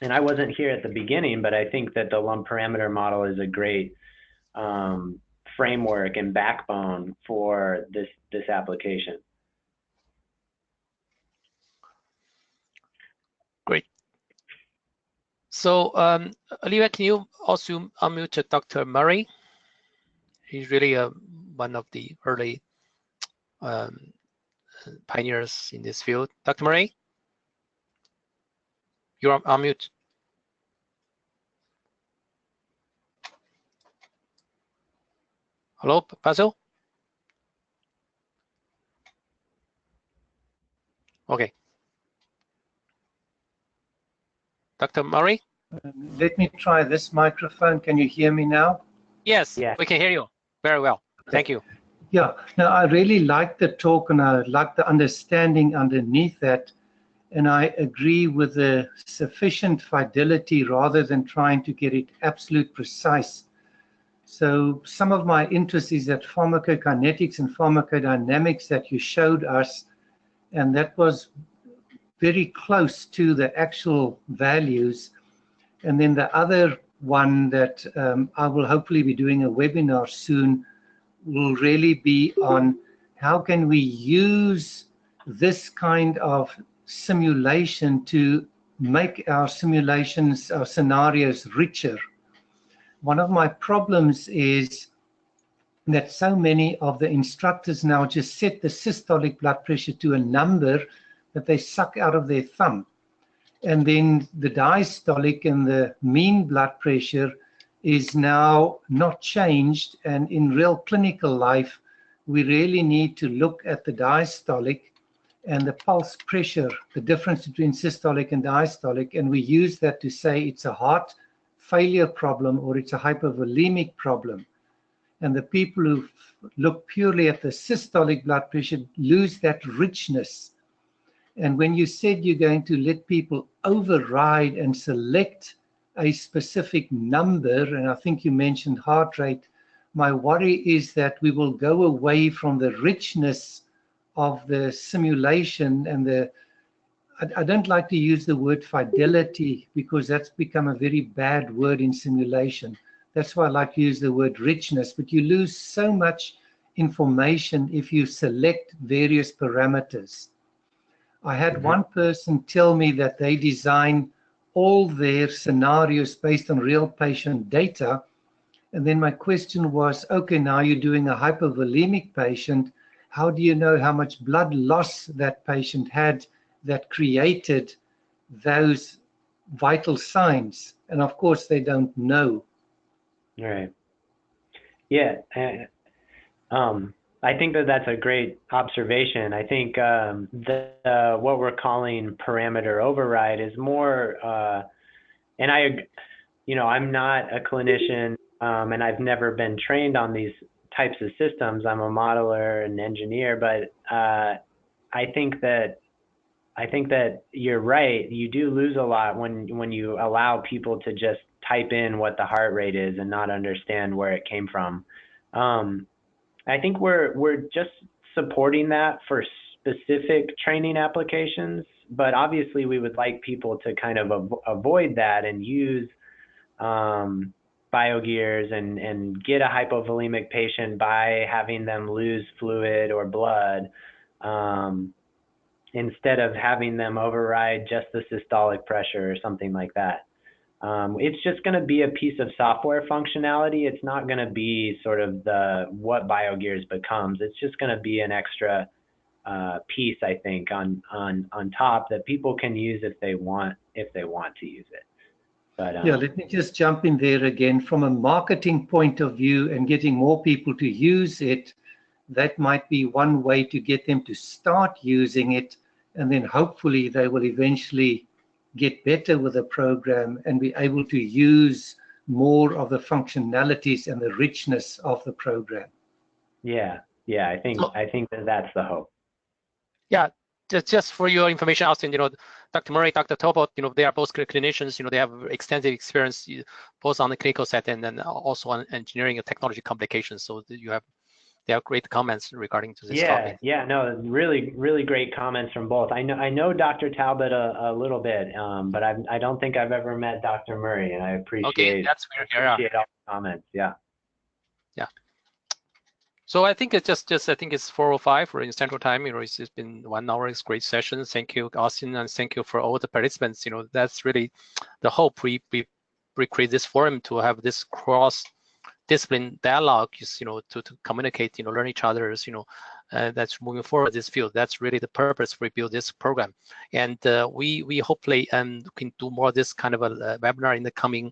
I wasn't here at the beginning, but I think that the LumpParameter model is a great framework and backbone for this application. Great. So, Olivia, can you also unmute Dr. Murray? He's really one of the early pioneers in this field. Dr. Murray, you're on mute. Hello, Basil? Okay. Dr. Murray? Let me try this microphone. Can you hear me now? Yes, yeah. We can hear you very well. Thank you. Yeah, no, I really like the talk and I like the understanding underneath that. And I agree with the sufficient fidelity rather than trying to get it absolute precise. So some of my interest is that pharmacokinetics and pharmacodynamics that you showed us, and that was very close to the actual values. And then the other one that I will hopefully be doing a webinar soon will really be on how can we use this kind of simulation to make our simulations, our scenarios richer. One of my problems is that so many of the instructors now just set the systolic blood pressure to a number that they suck out of their thumb. And then the diastolic and the mean blood pressure is now not changed. And in real clinical life, we really need to look at the diastolic and the pulse pressure, the difference between systolic and diastolic. And we use that to say it's a heart failure problem or it's a hypovolemic problem. And the people who look purely at the systolic blood pressure lose that richness. And when you said you're going to let people override and select a specific number, and I think you mentioned heart rate, my worry is that we will go away from the richness of the simulation and I don't like to use the word fidelity because that's become a very bad word in simulation. That's why I like to use the word richness, but you lose so much information if you select various parameters. I had one person tell me that they design all their scenarios based on real patient data. And then my question was, okay, now you're doing a hypovolemic patient. How do you know how much blood loss that patient had that created those vital signs? And of course, they don't know. Right. Yeah. I think that that's a great observation. I think what we're calling parameter override is more, and I'm not a clinician and I've never been trained on these types of systems. I'm a modeler and engineer, but I think that you're right. You do lose a lot when you allow people to just type in what the heart rate is and not understand where it came from. I think we're just supporting that for specific training applications, but obviously we would like people to kind of avoid that and use BioGears and get a hypovolemic patient by having them lose fluid or blood. instead of having them override just the systolic pressure or something like that. It's just going to be a piece of software functionality. It's not going to be sort of what BioGears becomes. It's just going to be an extra piece, I think, on top that people can use if they want to use it. But yeah, let me just jump in there again. From a marketing point of view and getting more people to use it, that might be one way to get them to start using it, and then hopefully they will eventually get better with the program and be able to use more of the functionalities and the richness of the program. Yeah, I think that's the hope. Yeah, just for your information, Austin, Dr. Murray, Dr. Talbot, they are both clinicians. They have extensive experience both on the clinical side and then also on engineering and technology complications. So they have great comments regarding to this topic. Yeah, no, really, really great comments from both. I know Dr. Talbot a little bit, but I don't think I've ever met Dr. Murray, and I appreciate all the comments. Yeah. So I think it's just I think it's 4:05. We're in Central Time. It's been 1 hour. It's a great session. Thank you, Austin, and thank you for all the participants. That's really the hope. We create this forum to have this cross-discipline dialogue. To communicate. Learn each other's. That's moving forward this field. That's really the purpose we build this program. And we hopefully can do more of this kind of a webinar in the coming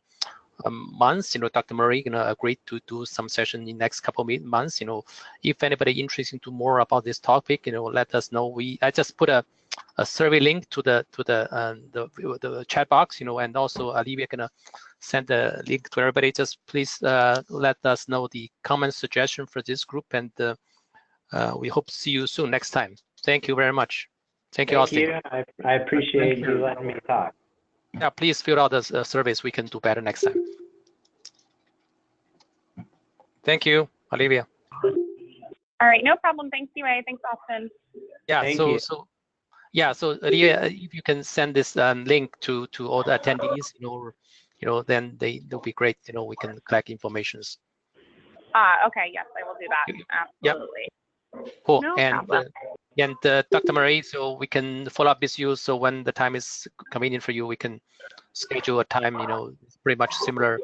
months. Dr. Murray agreed to do some session in the next couple of months. If anybody interested to more about this topic, let us know. I just put a survey link to the chat box, and also Olivia gonna send a link to everybody. Just please let us know the comment suggestion for this group, and we hope to see you soon next time. Thank you very much. Thank you, Austin. I appreciate you letting me talk. Yeah, please fill out the surveys. We can do better next time. Thank you, Olivia. All right, no problem. Thanks, Yue. Thanks, Austin. Yeah. Thank you. So Olivia, if you can send this link to all the attendees, then they'll be great. We can collect informations. Okay. Yes, I will do that. Absolutely. Yep. Cool. No and Dr. Murray, so we can follow up with you. So when the time is convenient for you, we can schedule a time. Pretty much similar